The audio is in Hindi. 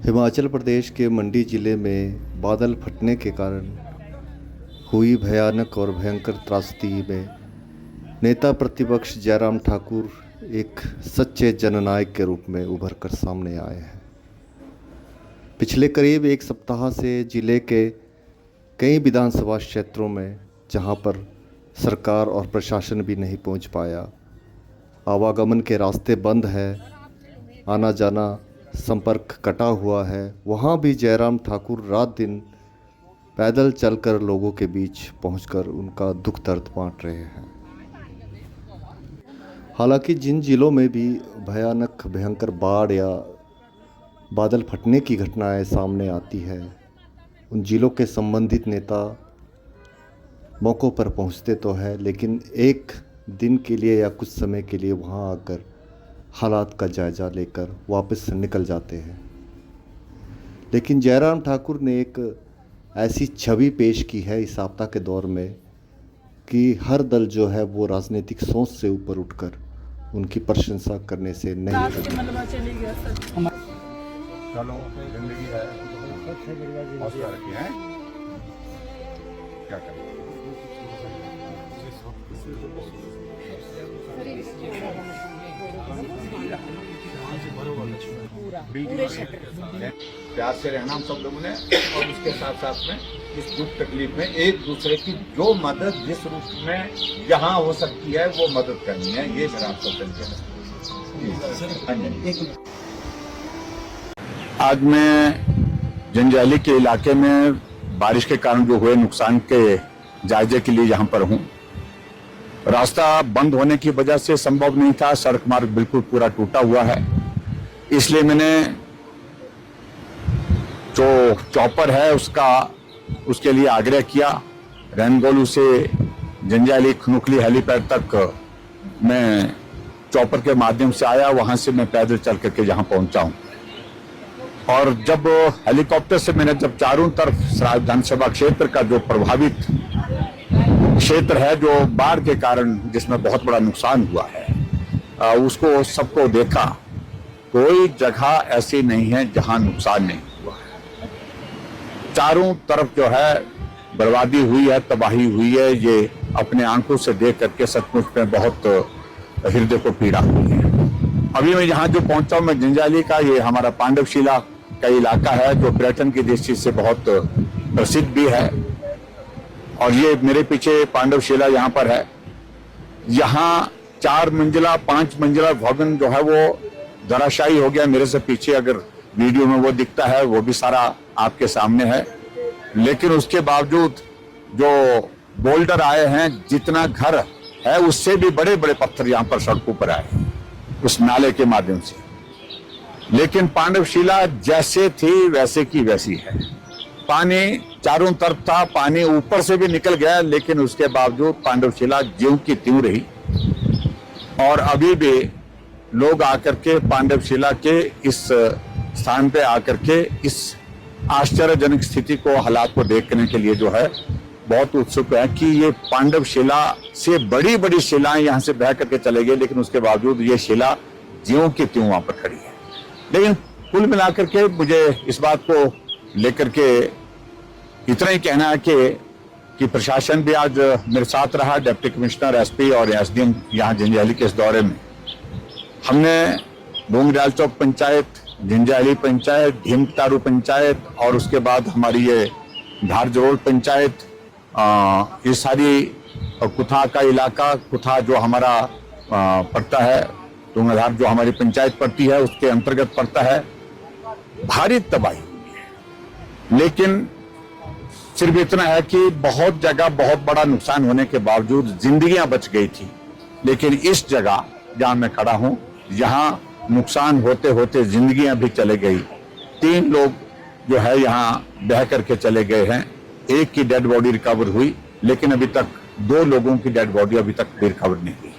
हिमाचल प्रदेश के मंडी ज़िले में बादल फटने के कारण हुई भयानक और भयंकर त्रासदी में नेता प्रतिपक्ष जयराम ठाकुर एक सच्चे जननायक के रूप में उभर कर सामने आए हैं। पिछले करीब एक सप्ताह से ज़िले के कई विधानसभा क्षेत्रों में जहां पर सरकार और प्रशासन भी नहीं पहुंच पाया, आवागमन के रास्ते बंद है, आना जाना संपर्क कटा हुआ है, वहाँ भी जयराम ठाकुर रात दिन पैदल चलकर लोगों के बीच पहुंचकर उनका दुख दर्द बांट रहे हैं। हालांकि जिन जिलों में भी भयानक भयंकर बाढ़ या बादल फटने की घटनाएं सामने आती है, उन जिलों के संबंधित नेता मौक़ों पर पहुंचते तो है, लेकिन एक दिन के लिए या कुछ समय के लिए वहां आकर हालात का जायज़ा लेकर वापस निकल जाते हैं। लेकिन जयराम ठाकुर ने एक ऐसी छवि पेश की है इस आपदा के दौर में कि हर दल जो है वो राजनीतिक सोच से ऊपर उठकर उनकी प्रशंसा करने से नहीं चलो जिंदगी है, हौसला रखिए हैं, क्या करें। प्यार से रहना हम सब लोगों ने, और उसके साथ साथ में इस दुख तकलीफ में एक दूसरे की जो मदद जिस रूप में जहाँ हो सकती है वो मदद करनी है। ये मेरा आप सब आज मैं जंजैहली के इलाके में बारिश के कारण जो हुए नुकसान के जायजे के लिए यहाँ पर हूँ। रास्ता बंद होने की वजह से संभव नहीं था, सड़क मार्ग बिल्कुल पूरा टूटा हुआ है, इसलिए मैंने जो चॉपर है उसके लिए आग्रह किया। रैनगोलू से जंजैहली खनुखली हेलीपैड तक मैं चॉपर के माध्यम से आया, वहां से मैं पैदल चल करके यहाँ पहुंचा हूँ। और जब हेलीकॉप्टर से मैंने जब चारों तरफ विधानसभा क्षेत्र का जो प्रभावित क्षेत्र है, जो बाढ़ के कारण जिसमें बहुत बड़ा नुकसान हुआ है, उसको सबको देखा, कोई जगह ऐसी नहीं है जहां नुकसान नहीं हुआ है। चारों तरफ जो है बर्बादी हुई है, तबाही हुई है। ये अपने आंखों से देख करके सचमुच में बहुत हृदय को पीड़ा हुई है। अभी मैं यहाँ जो पहुंचा हूँ, मैं जंजैहली का, ये हमारा पांडवशिला का इलाका है जो पर्यटन की दृष्टि से बहुत प्रसिद्ध भी है। और ये मेरे पीछे पांडवशिला यहाँ पर है। यहाँ 4 मंजिला 5 मंजिला भवन जो है वो धराशायी हो गया। मेरे से पीछे अगर वीडियो में वो दिखता है, वो भी सारा आपके सामने है। लेकिन उसके बावजूद जो बोल्डर आए हैं, जितना घर है उससे भी बड़े बड़े पत्थर यहाँ पर सड़कों पर आए उस नाले के माध्यम से। लेकिन पांडवशिला जैसे थी वैसे की वैसी है। पानी चारों तरफ था, पानी ऊपर से भी निकल गया, लेकिन उसके बावजूद पांडवशिला ज्यों की त्यों रही। और अभी भी लोग आकर के पांडवशिला के इस स्थान पे आकर के इस आश्चर्यजनक स्थिति को, हालात को देखने के लिए जो है बहुत उत्सुक है कि ये पांडवशिला से बड़ी बड़ी शिलाएं यहाँ से बह करके चले गए, लेकिन उसके बावजूद ये शिला ज्यों की त्यों वहां पर खड़ी है। लेकिन कुल मिलाकर के मुझे इस बात को लेकर के इतना ही कहना है कि प्रशासन भी आज मेरे साथ रहा, डिप्टी कमिश्नर, एसपी और एसडीएम यहाँ जंजैहली के इस दौरे में। हमने डोंगरयाल चौक पंचायत, जंजैहली पंचायत, भीमतारू पंचायत और उसके बाद हमारी ये धार जरोल पंचायत, ये सारी कुथा का इलाका, कुथा जो हमारा पड़ता है, डोंगरधार जो हमारी पंचायत पड़ती है उसके अंतर्गत पड़ता है, भारी तबाही हुई है। लेकिन सिर्फ इतना है कि बहुत जगह बहुत बड़ा नुकसान होने के बावजूद जिंदगियां बच गई थी। लेकिन इस जगह जहां मैं खड़ा हूं, यहाँ नुकसान होते होते जिंदगियां भी चले गई। 3 लोग जो है यहाँ बह करके चले गए हैं। एक की डेड बॉडी रिकवर हुई, लेकिन अभी तक 2 लोगों की डेड बॉडी अभी तक रिकवर नहीं हुई।